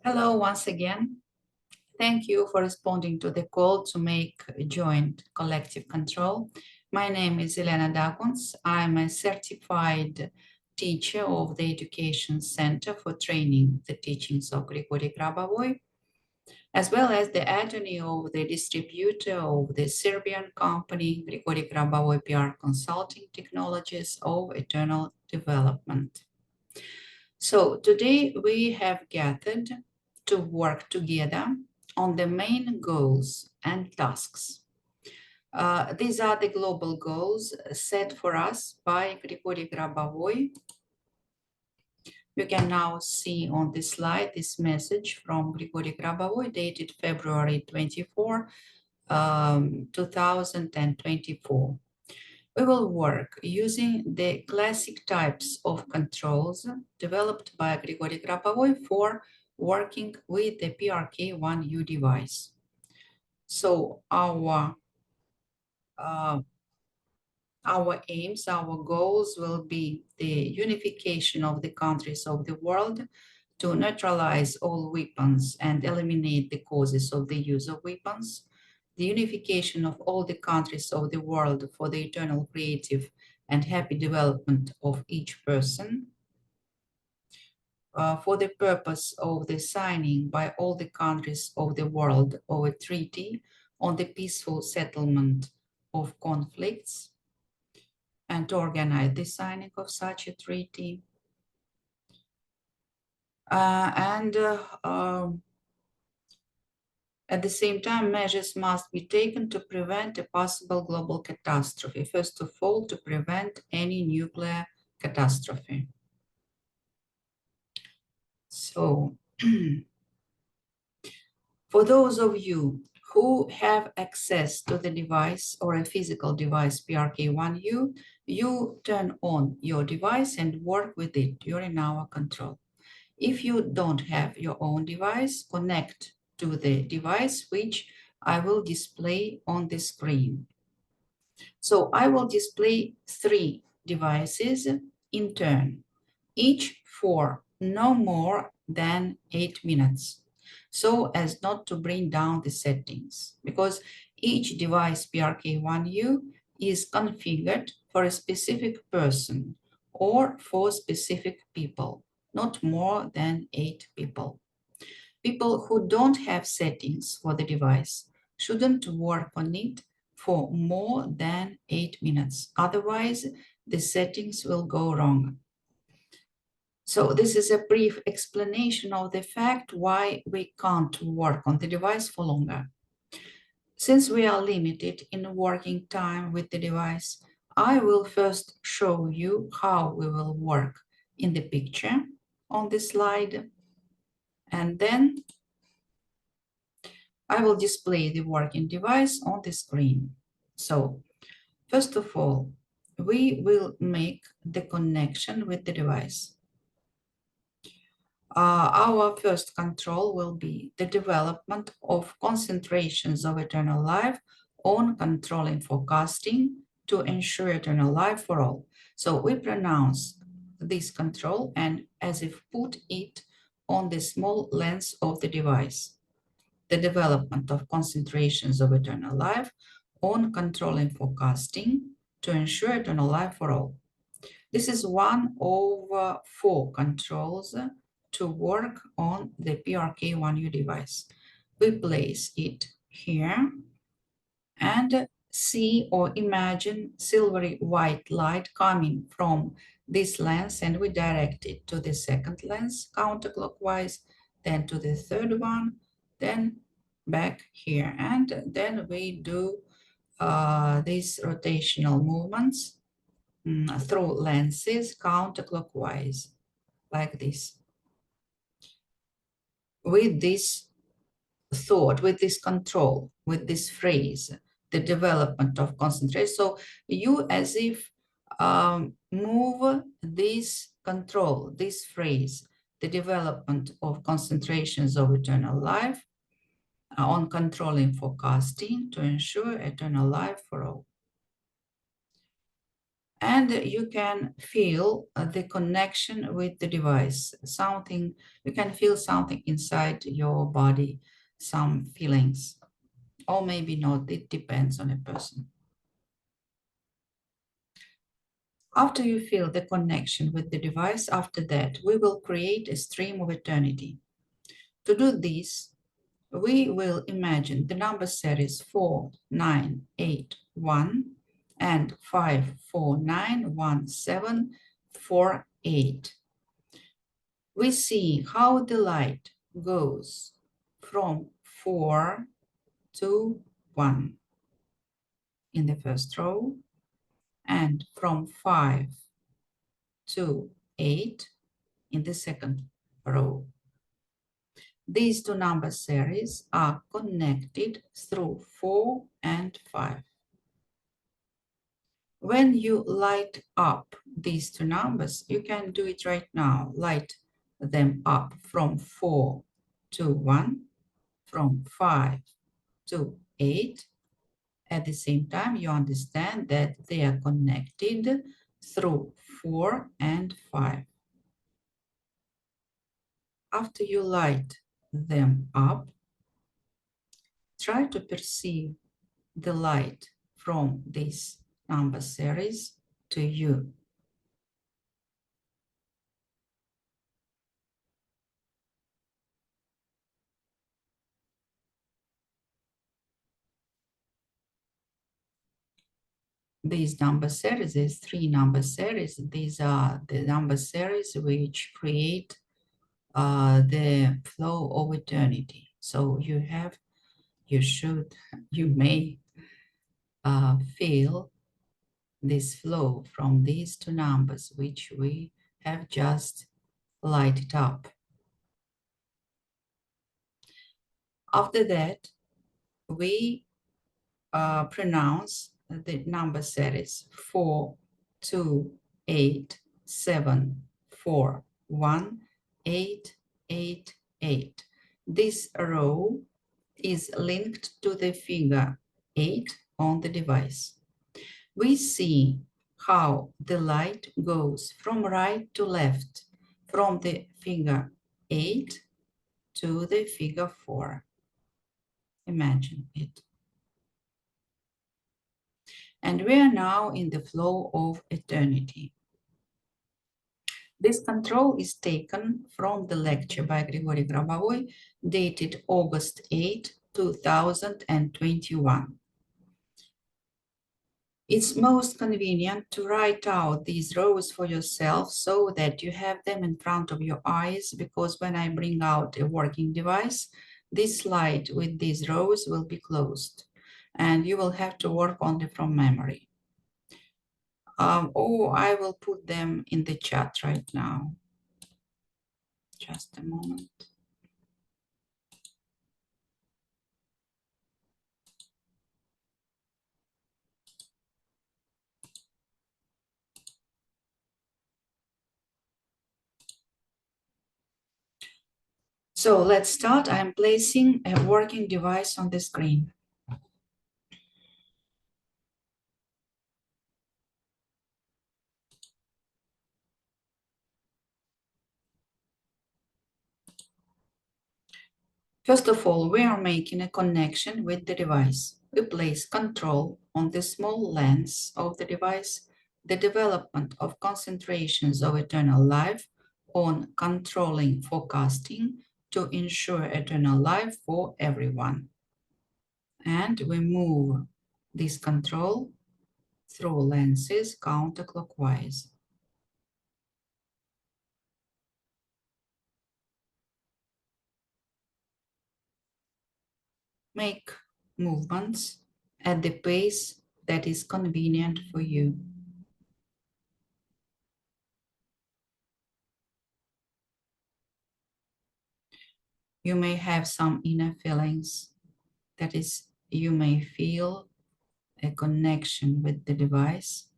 Hello once again. Thank you for responding to the call to make joint collective control. My name is Elena Daguns. I'm a certified teacher of the Education Center for Training the Teachings of Grigori Grabovoi, as well as the attorney of the distributor of the Serbian company Grigori Grabovoi PR Consulting Technologies of Eternal Development. So today we have gathered to work together on the main goals and tasks. These are the global goals set for us by Grigori Grabovoi. You can now see on this slide this message from Grigori Grabovoi dated February 24, 2024. We will work using the classic types of controls developed by Grigori Grabovoi for working with the PRK1U device. So our aims, our goals will be the unification of the countries of the world to neutralize all weapons and eliminate the causes of the use of weapons, the unification of all the countries of the world for the eternal creative and happy development of each person, for the purpose of the signing by all the countries of the world of a treaty on the peaceful settlement of conflicts, and to organize the signing of such a treaty. At the same time, measures must be taken to prevent a possible global catastrophe. First of all, to prevent any nuclear catastrophe. So, for those of you who have access to the device or a physical device PRK1U, you turn on your device and work with it during our control. If you don't have your own device, connect to the device which I will display on the screen. So I will display 3 devices in turn, each for no more than 8 minutes, so as not to bring down the settings, because each device PRK1U is configured for a specific person or for specific people, not more than 8 people. People who don't have settings for the device shouldn't work on it for more than 8 minutes. Otherwise, the settings will go wrong. So this is a brief explanation of the fact why we can't work on the device for longer. Since we are limited in working time with the device, I will first show you how we will work in the picture on this slide, and then I will display the working device on the screen. So, first of all, we will make the connection with the device. Our first control will be the development of concentrations of eternal life on controlling forecasting to ensure eternal life for all. So we pronounce this control and as if put it on the small lens of the device. The development of concentrations of eternal life on controlling forecasting to ensure eternal life for all. This is one of 4 controls to work on the PRK1U device. We place it here and see or imagine silvery white light coming from this lens, and we direct it to the second lens counterclockwise, then to the third one, then back here, and then we do these rotational movements through lenses counterclockwise, like this. With this thought, with this control, with this phrase, the development of concentration. So you as if move this control, this phrase, the development of concentrations of eternal life on controlling forecasting to ensure eternal life for all. And you can feel the connection with the device. Something, you can feel something inside your body, some feelings, or maybe not, it depends on a person. After you feel the connection with the device, after that, we will create a stream of eternity. To do this, we will imagine the number series 4981 and 5491748. We see how the light goes from 4 to 1 in the first row, and from 5 to 8 in the second row. These two number series are connected through 4 and 5. When you light up these two numbers, you can do it right now. Light them up from 4 to 1, from 5 to 8. At the same time, you understand that they are connected through 4 and 5. After you light them up, try to perceive the light from this number series to you. These number series, these three number series, these are the number series which create the flow of eternity. So you may feel this flow from these two numbers which we have just lighted up. After that, we pronounce the number series 4, 2, 8, 7, 4, 1, 8, 8, 8. This row is linked to the figure 8 on the device. We see how the light goes from right to left, from the figure 8 to the figure 4. Imagine it. And we are now in the flow of eternity. This control is taken from the lecture by Grigori Grabovoi, dated August 8, 2021. It's most convenient to write out these rows for yourself so that you have them in front of your eyes, because when I bring out a working device, this slide with these rows will be closed and you will have to work only from memory. Or I will put them in the chat right now. Just a moment. So let's start. I'm placing a working device on the screen. First of all, we are making a connection with the device. We place control on the small lens of the device, the development of concentrations of eternal life on controlling forecasting to ensure eternal life for everyone. And we move this control through lenses counterclockwise. Make movements at the pace that is convenient for you. You may have some inner feelings, that is, you may feel a connection with the device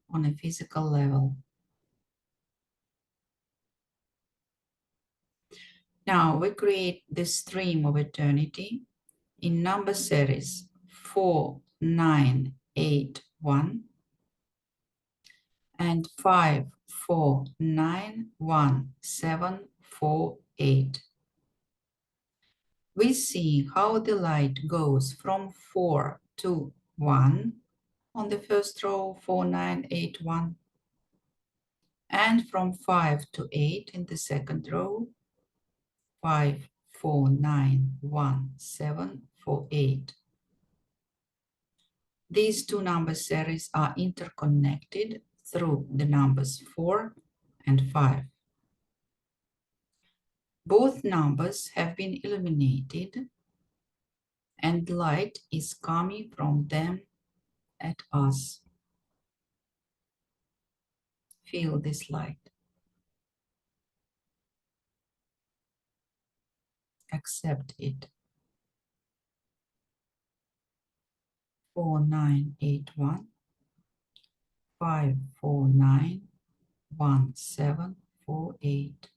on a physical level. Now we create the stream of eternity in number series 4981 and 5491748. We see how the light goes from 4 to 1 on the first row, 4981, and from 5 to 8 in the second row, 5491748. These two number series are interconnected through the numbers 4 and 5. Both numbers have been illuminated and light is coming from them at us. Feel this light. Accept it. 4981 5491748.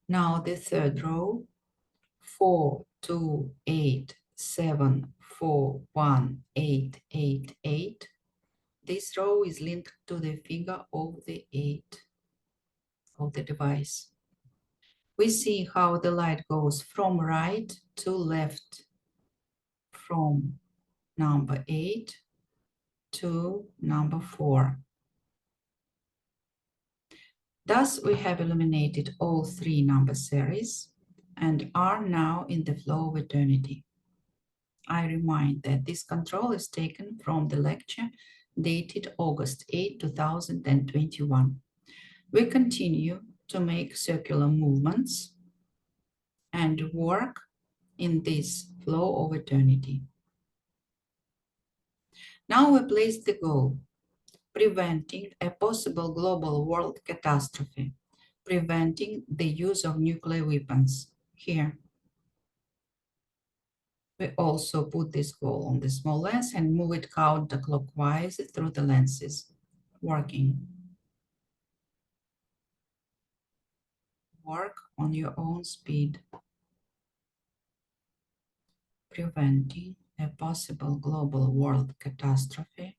Now the third row, 428741888. This row is linked to the figure of the 8 of the device. We see how the light goes from right to left, from number 8 to number 4. Thus, we have illuminated all three number series and are now in the flow of eternity. I remind that this control is taken from the lecture dated August 8, 2021. We continue to make circular movements and work in this flow of eternity. Now we place the goal, preventing a possible global world catastrophe, preventing the use of nuclear weapons here. We also put this goal on the small lens and move it counterclockwise through the lenses, working. Work on your own speed, preventing a possible global world catastrophe,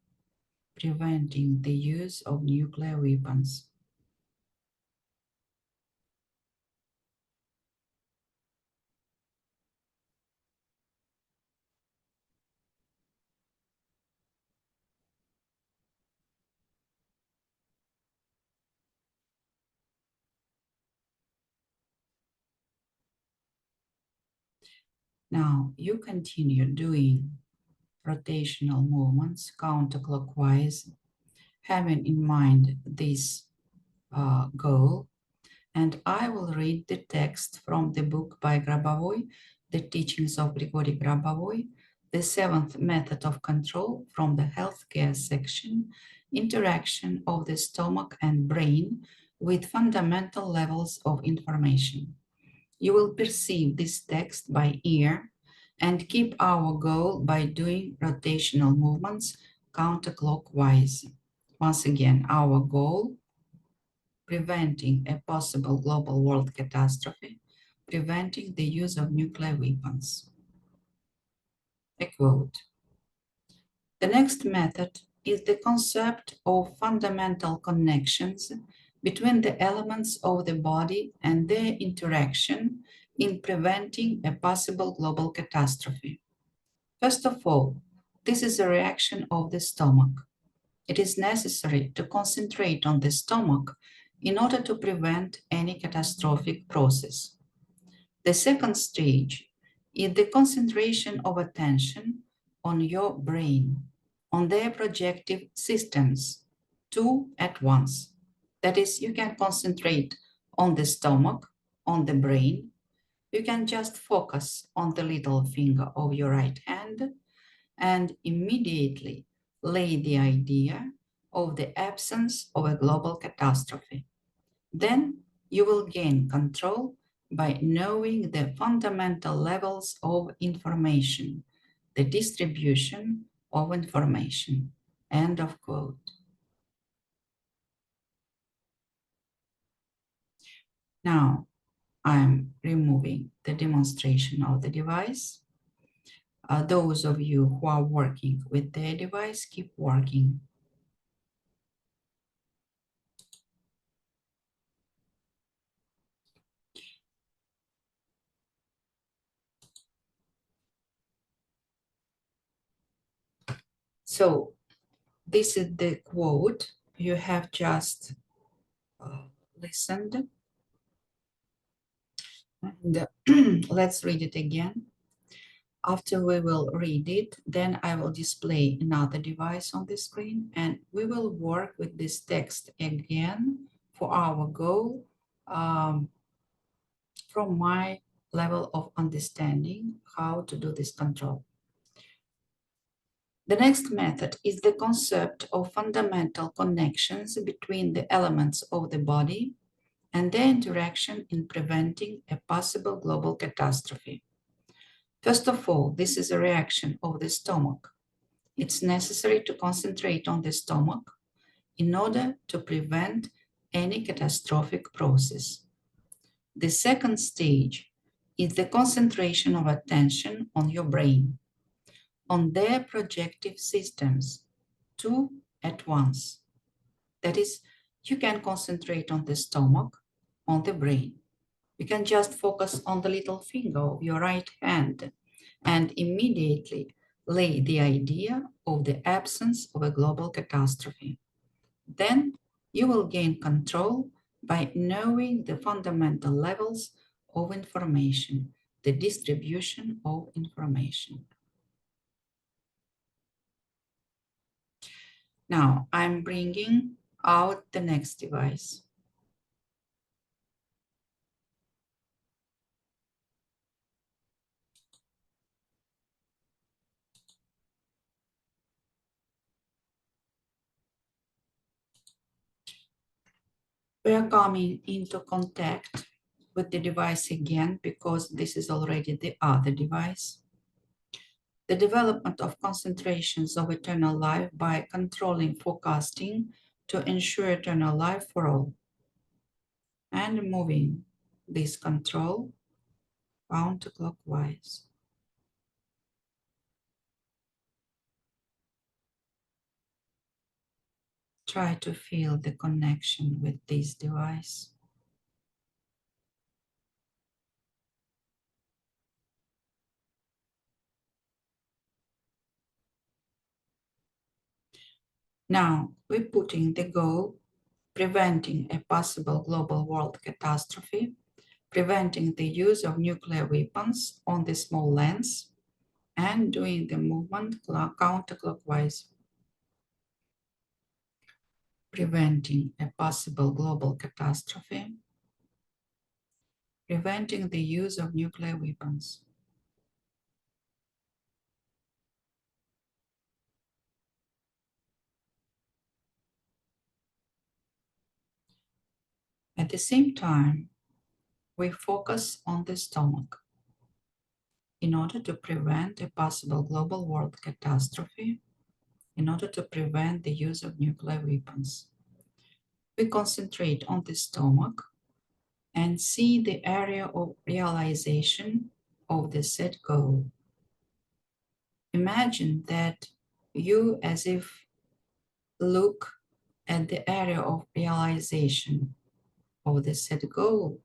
preventing the use of nuclear weapons. Now you continue doing rotational movements counterclockwise, having in mind this goal. And I will read the text from the book by Grabovoi, The Teachings of Grigori Grabovoi, the seventh method of control from the healthcare section, interaction of the stomach and brain with fundamental levels of information. You will perceive this text by ear and keep our goal by doing rotational movements counterclockwise. Once again, our goal, preventing a possible global world catastrophe, preventing the use of nuclear weapons. A quote. The next method is the concept of fundamental connections between the elements of the body and their interaction in preventing a possible global catastrophe. First of all, this is a reaction of the stomach. It is necessary to concentrate on the stomach in order to prevent any catastrophic process. The second stage is the concentration of attention on your brain, on their projective systems, two at once. That is, you can concentrate on the stomach, on the brain. You can just focus on the little finger of your right hand and immediately lay the idea of the absence of a global catastrophe. Then you will gain control by knowing the fundamental levels of information, the distribution of information. End of quote. Now I'm removing the demonstration of the device. Those of you who are working with their device, keep working. So this is the quote you have just listened. And let's read it again. After we will read it, then I will display another device on the screen and we will work with this text again for our goal from my level of understanding how to do this control. The next method is the concept of fundamental connections between the elements of the body and their interaction in preventing a possible global catastrophe. First of all, this is a reaction of the stomach. It's necessary to concentrate on the stomach in order to prevent any catastrophic process. The second stage is the concentration of attention on your brain, on their projective systems, two at once. That is, you can concentrate on the stomach, on the brain. You can just focus on the little finger of your right hand and immediately lay the idea of the absence of a global catastrophe. Then you will gain control by knowing the fundamental levels of information, the distribution of information. Now I'm bringing out the next device. We are coming into contact with the device again because this is already the other device. The development of concentrations of eternal life by controlling forecasting to ensure eternal life for all. And moving this control counterclockwise. Try to feel the connection with this device. Now we're putting the goal, preventing a possible global world catastrophe, preventing the use of nuclear weapons on the small lands, and doing the movement counterclockwise. Preventing a possible global catastrophe, preventing the use of nuclear weapons. At the same time, we focus on the stomach. In order to prevent a possible global world catastrophe, in order to prevent the use of nuclear weapons, we concentrate on the stomach and see the area of realization of the set goal. Imagine that you as if look at the area of realization of the set goal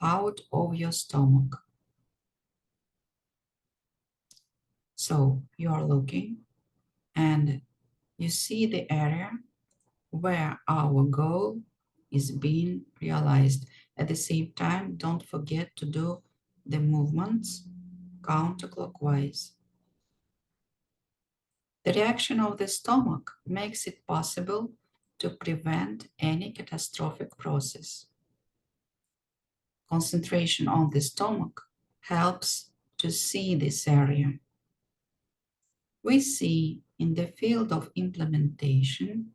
out of your stomach. So you are looking and you see the area where our goal is being realized. At the same time, don't forget to do the movements counterclockwise. The reaction of the stomach makes it possible to prevent any catastrophic process. Concentration on the stomach helps to see this area. We see in the field of implementation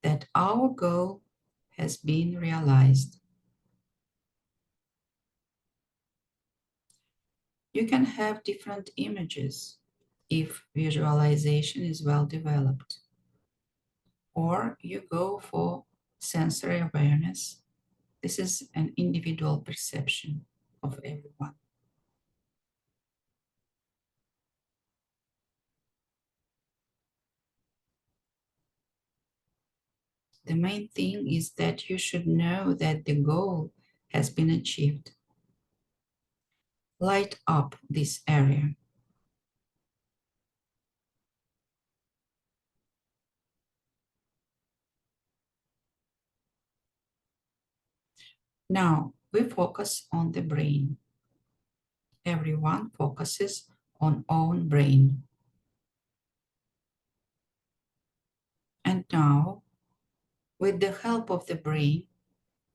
that our goal has been realized. You can have different images if visualization is well developed, or you go for sensory awareness. This is an individual perception of everyone. The main thing is that you should know that the goal has been achieved. Light up this area. Now we focus on the brain. Everyone focuses on own brain. And now, with the help of the brain,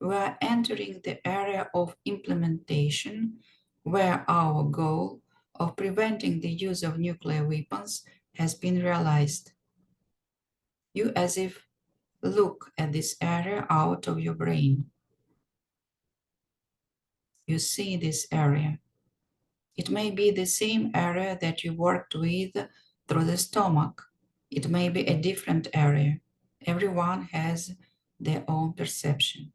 we are entering the area of implementation where our goal of preventing the use of nuclear weapons has been realized. You as if look at this area out of your brain. You see this area. It may be the same area that you worked with through the stomach. It may be a different area. Everyone has their own perception.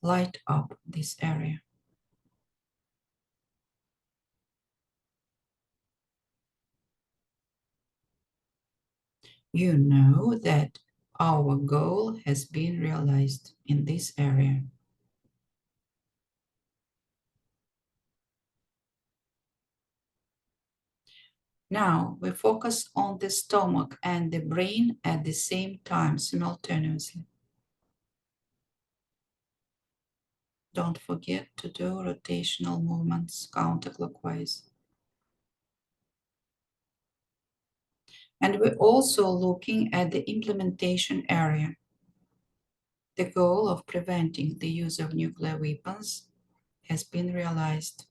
Light up this area. You know that our goal has been realized in this area. Now we focus on the stomach and the brain at the same time, simultaneously. Don't forget to do rotational movements counterclockwise. And we're also looking at the implementation area. The goal of preventing the use of nuclear weapons has been realized.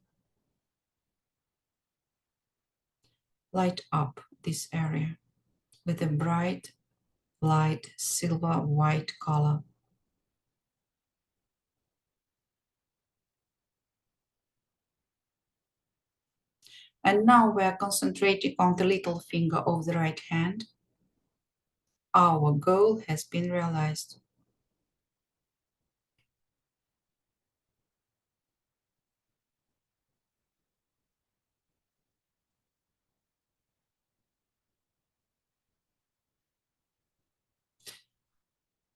Light up this area with a bright, light silver white color. And now we are concentrating on the little finger of the right hand. Our goal has been realized.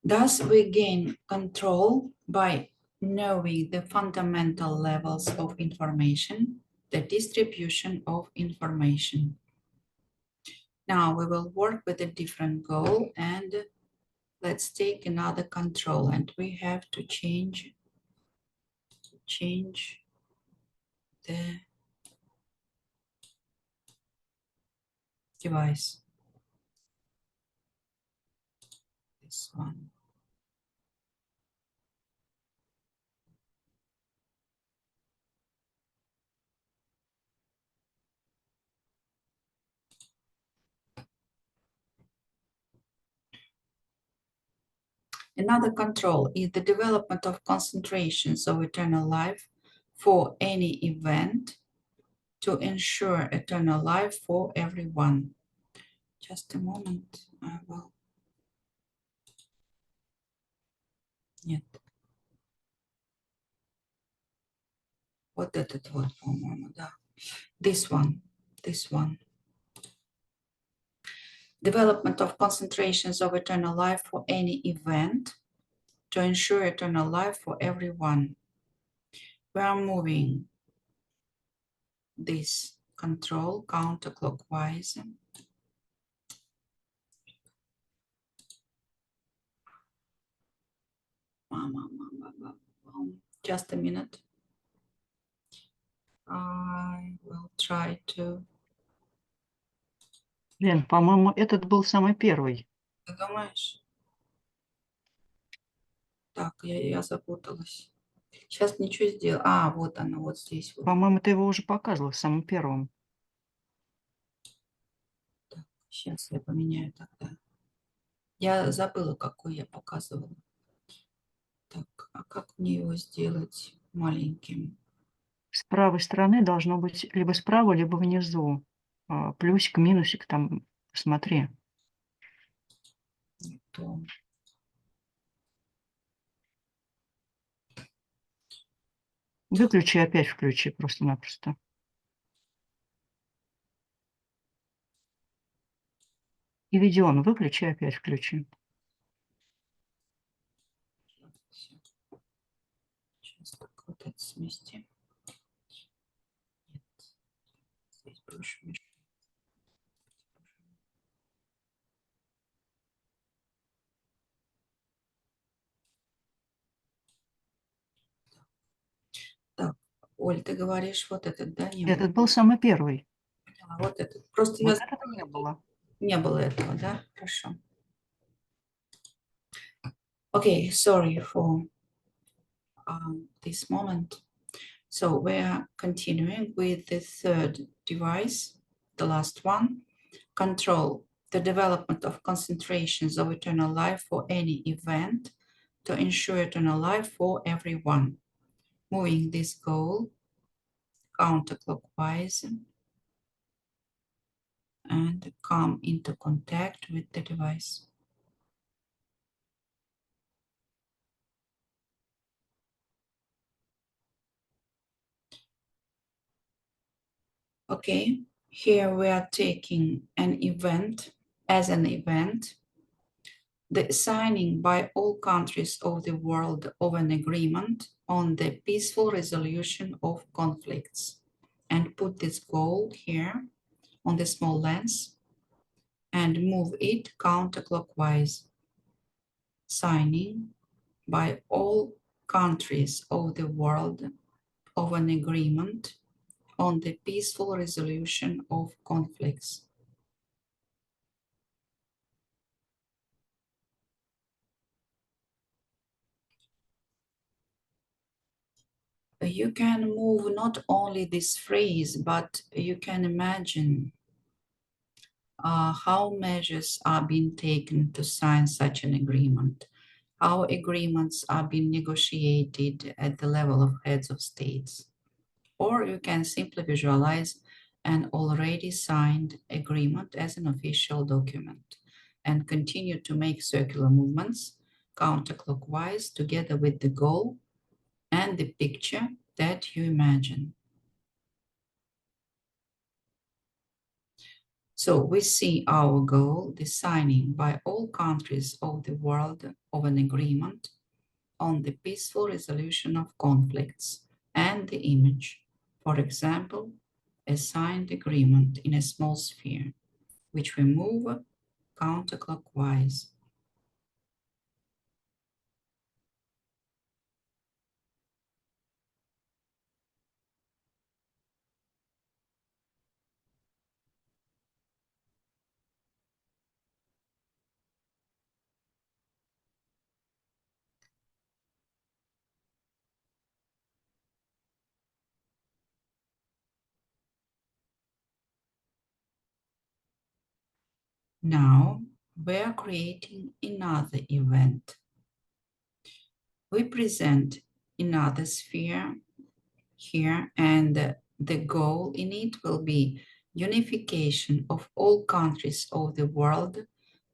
Thus, we gain control by knowing the fundamental levels of information, the distribution of information. Now we will work with a different goal, and let's take another control, and we have to change the device. This one. Another control is the development of concentrations of eternal life for any event to ensure eternal life for everyone. Just a moment, I will. Нет. Вот этот вот, по-моему, да. This one. Development of concentrations of eternal life for any event to ensure eternal life for everyone. We are moving this control counterclockwise. Just a minute. I will try to... Лен, по-моему, этот был самый первый. Ты думаешь? Так, я запуталась. Сейчас ничего сделал. А, вот она, вот здесь. Вот. По-моему, ты его уже показывал самым первым. Так, сейчас я поменяю тогда. Я забыла, какой я показывала. Так, а как мне его сделать маленьким? С правой стороны должно быть либо справа, либо внизу. Плюсик, минусик там, смотри. Не то. — Выключи и опять включи просто-напросто. И видео выключи и опять включи. Сейчас так вот это сместим. Нет, здесь больше мешает. Так, Оль, ты говоришь, вот этот, да, не был? Этот был самый первый. А вот этот. Просто Вот я этого не было. не было этого, да? Хорошо. Okay, sorry for this moment. So we are continuing with the third device, the last one. Control the development of concentrations of eternal life for any event to ensure eternal life for everyone. Moving this goal counterclockwise and come into contact with the device. Okay, here we are taking an event as an event, the signing by all countries of the world of an agreement on the peaceful resolution of conflicts, and put this goal here on the small lens and move it counterclockwise, signing by all countries of the world of an agreement on the peaceful resolution of conflicts. You can move not only this phrase, but you can imagine how measures are being taken to sign such an agreement, how agreements are being negotiated at the level of heads of states. Or you can simply visualize an already signed agreement as an official document and continue to make circular movements counterclockwise together with the goal and the picture that you imagine. So we see our goal, the signing by all countries of the world of an agreement on the peaceful resolution of conflicts, and the image, for example, a signed agreement in a small sphere, which we move counterclockwise. Now we are creating another event. We present another sphere here, and the goal in it will be unification of all countries of the world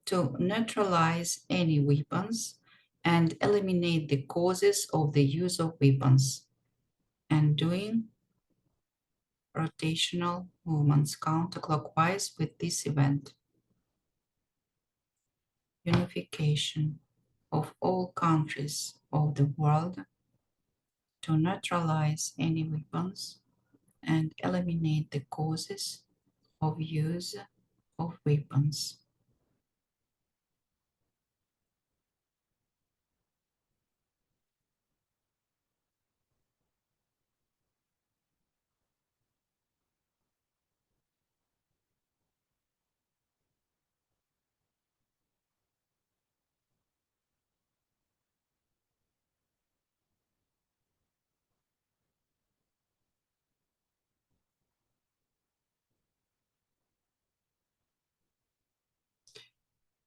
to neutralize any weapons and eliminate the causes of the use of weapons, and doing rotational movements counterclockwise with this event. Unification of all countries of the world to neutralize any weapons and eliminate the causes of use of weapons.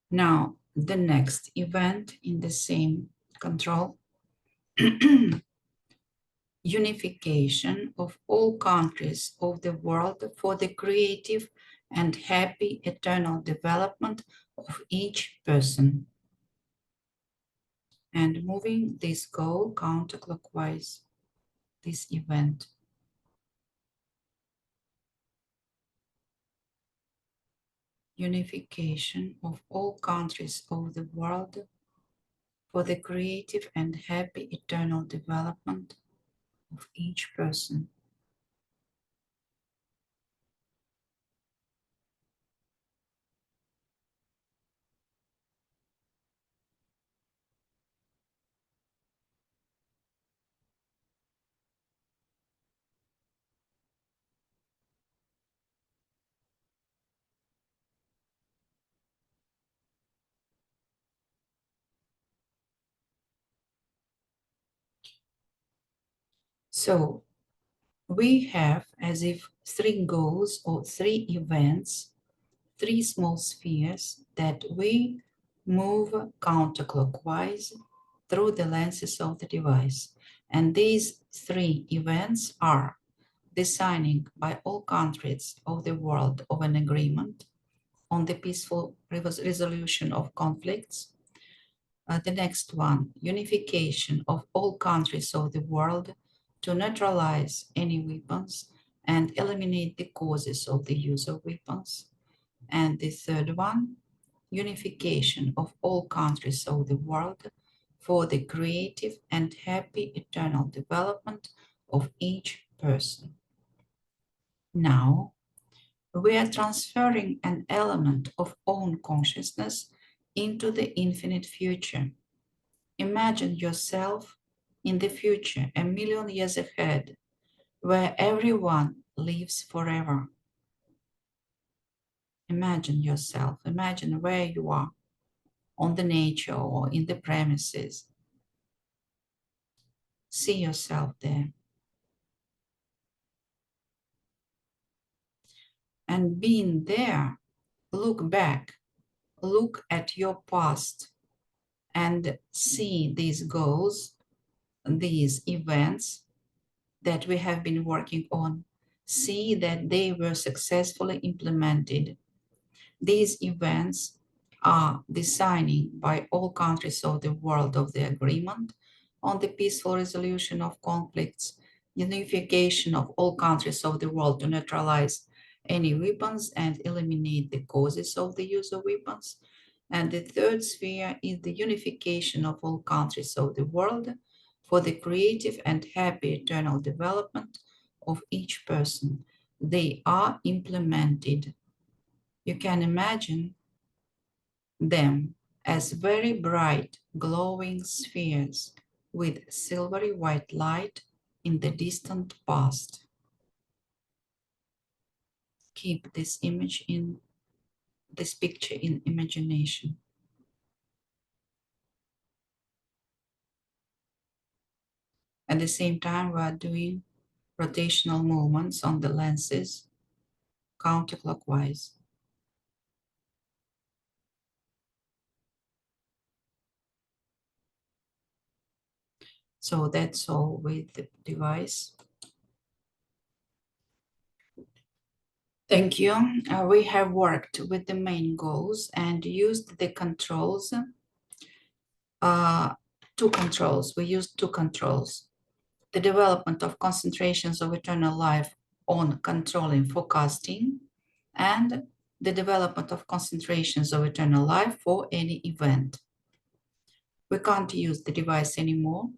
Now, the next event in the same control, unification of all countries of the world for the creative and happy eternal development of each person. And moving this goal counterclockwise, this event. Unification of all countries of the world for the creative and happy eternal development of each person. So we have as if three goals or three events, three small spheres that we move counterclockwise through the lenses of the device. And these three events are the signing by all countries of the world of an agreement on the peaceful resolution of conflicts. The next one, unification of all countries of the world to neutralize any weapons and eliminate the causes of the use of weapons. And the third one, unification of all countries of the world for the creative and happy eternal development of each person. Now, we are transferring an element of own consciousness into the infinite future. Imagine yourself in the future, a million years ahead, where everyone lives forever. Imagine yourself, imagine where you are, on the nature or in the premises. See yourself there. And being there, look back, look at your past and see these goals, these events that we have been working on. See that they were successfully implemented. These events are the signing by all countries of the world of the agreement on the peaceful resolution of conflicts, unification of all countries of the world to neutralize any weapons and eliminate the causes of the use of weapons. And the third sphere is the unification of all countries of the world for the creative and happy eternal development of each person. They are implemented. You can imagine them as very bright, glowing spheres with silvery white light in the distant past. Keep this image in this picture in imagination. At the same time, we are doing rotational movements on the lenses counterclockwise. So that's all with the device. Thank you. We have worked with the main goals and used the controls, two controls. We used two controls. The development of concentrations of eternal life on controlling forecasting and the development of concentrations of eternal life for any event. We can't use the device anymore.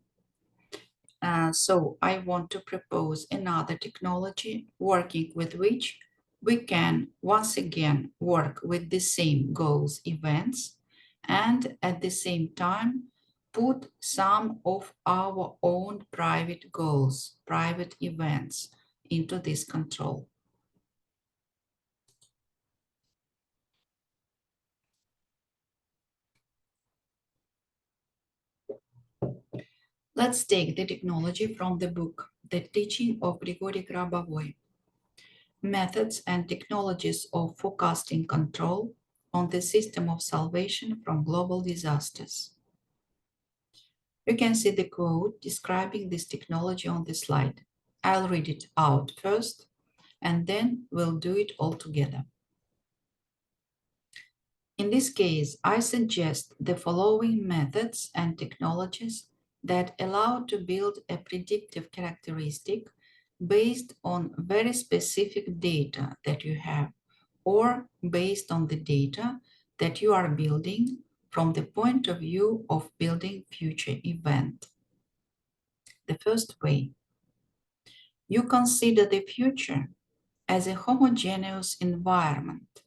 So I want to propose another technology working with which we can once again work with the same goals, events, and at the same time put some of our own private goals, private events into this control. Let's take the technology from the book, The Teaching of Grigori Grabovoi, Methods and Technologies of Forecasting Control on the System of Salvation from Global Disasters. You can see the quote describing this technology on the slide. I'll read it out first, and then we'll do it all together. In this case, I suggest the following methods and technologies that allow to build a predictive characteristic based on very specific data that you have, or based on the data that you are building from the point of view of building future event. The first way, you consider the future as a homogeneous environment,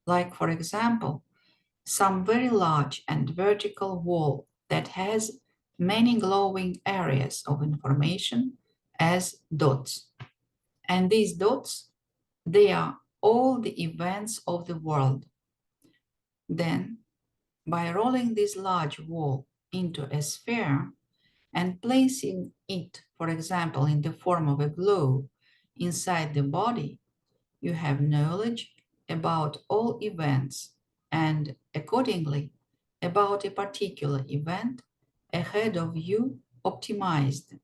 like, for example, some very large and vertical wall that has many glowing areas of information as dots. And these dots, they are all the events of the world. Then, by rolling this large wall into a sphere and placing it, for example, in the form of a globe inside the body, you have knowledge about all events and accordingly about a particular event ahead of you, optimized,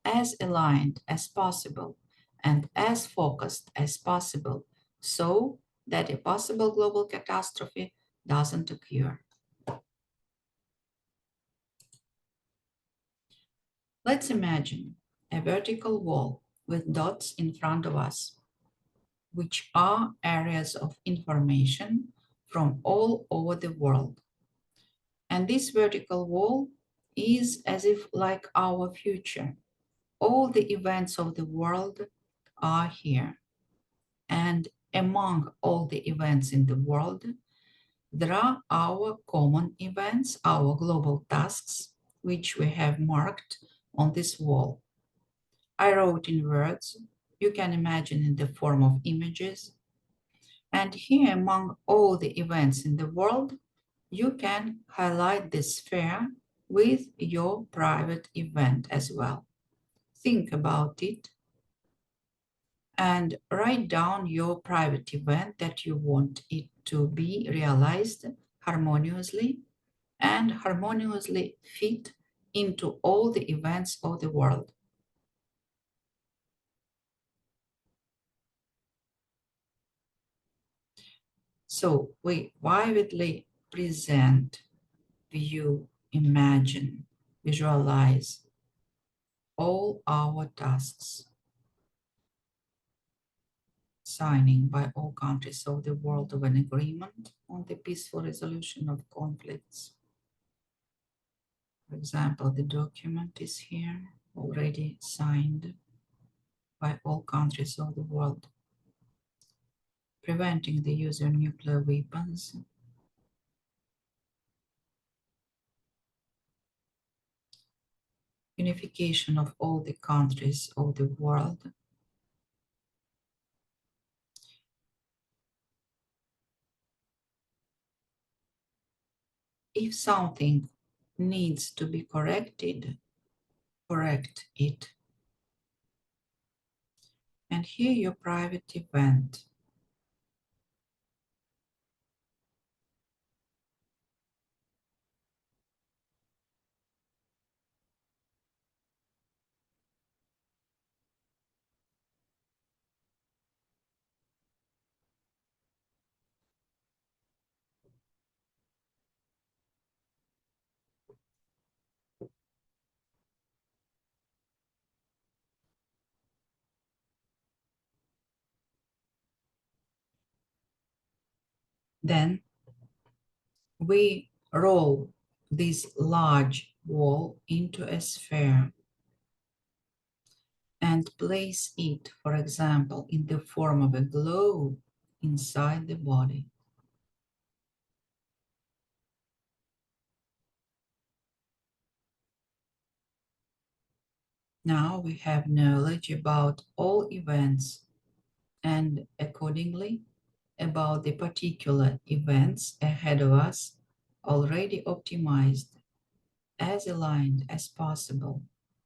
as aligned as possible and as focused as possible so that a possible global catastrophe doesn't occur. Let's imagine a vertical wall with dots in front of us, which are areas of information from all over the world. And this vertical wall is as if like our future. All the events of the world are here. And among all the events in the world, there are our common events, our global tasks, which we have marked on this wall. I wrote in words, you can imagine in the form of images. And here, among all the events in the world, you can highlight this sphere with your private event as well. Think about it and write down your private event that you want it to be realized harmoniously and harmoniously fit into all the events of the world. So we vividly present, view, imagine, visualize all our tasks, signing by all countries of the world of an agreement on the peaceful resolution of conflicts. For example, the document is here, already signed by all countries of the world, preventing the use of nuclear weapons, unification of all the countries of the world, if something needs to be corrected, correct it. And here your private event. Then we roll this large wall into a sphere and place it, for example, in the form of a globe inside the body. Now we have knowledge about all events and accordingly about the particular events ahead of us already optimized, as aligned as possible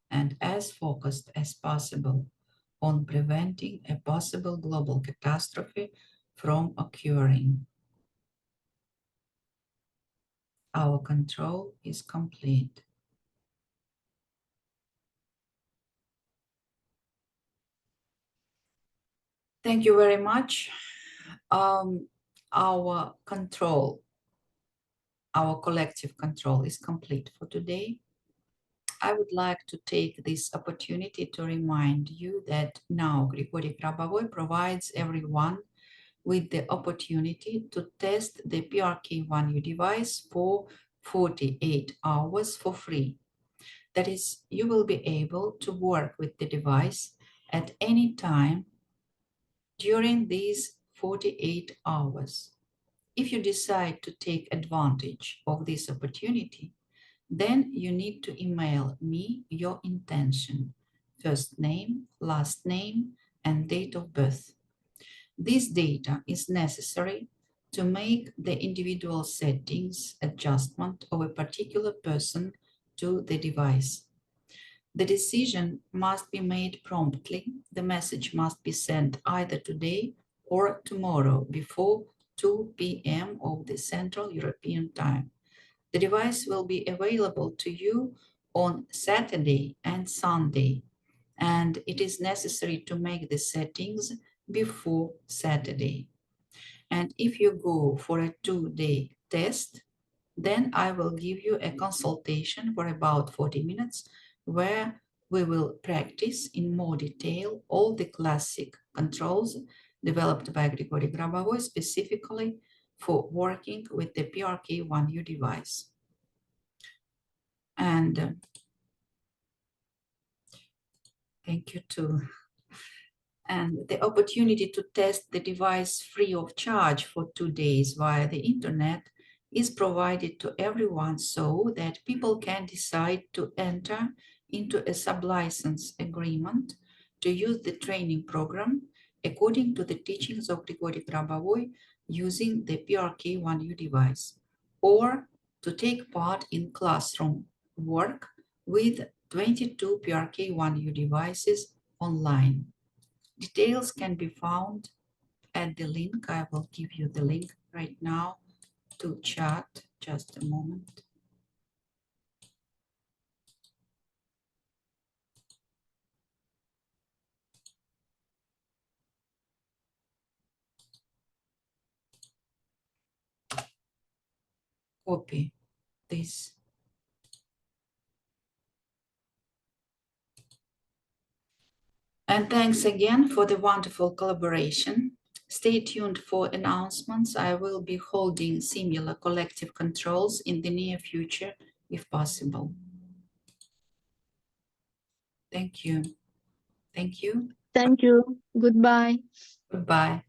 and as focused as possible on preventing a possible global catastrophe from occurring. Our control is complete. Thank you very much. Our control, our collective control is complete for today. I would like to take this opportunity to remind you that now Grigori Grabovoi provides everyone with the opportunity to test the PRK1U device for 48 hours for free. That is, you will be able to work with the device at any time during these 48 hours. If you decide to take advantage of this opportunity, then you need to email me your intention, first name, last name, and date of birth. This data is necessary to make the individual settings adjustment of a particular person to the device. The decision must be made promptly. The message must be sent either today or tomorrow before 2 p.m. of the Central European Time. The device will be available to you on Saturday and Sunday, and it is necessary to make the settings before Saturday. And if you go for a 2-day test, then I will give you a consultation for about 40 minutes where we will practice in more detail all the classic controls developed by Grigori Grabovoi specifically for working with the PRK1U device. And thank you too. And the opportunity to test the device free of charge for 2 days via the internet is provided to everyone so that people can decide to enter into a sublicense agreement to use the training program according to the teachings of Grigori Grabovoi using the PRK1U device, or to take part in classroom work with 22 PRK1U devices online. Details can be found at the link. I will give you the link right now to chat. Just a moment. Copy this. And thanks again for the wonderful collaboration. Stay tuned for announcements. I will be holding similar collective controls in the near future, if possible. Thank you. Thank you. Thank you. Goodbye. Goodbye.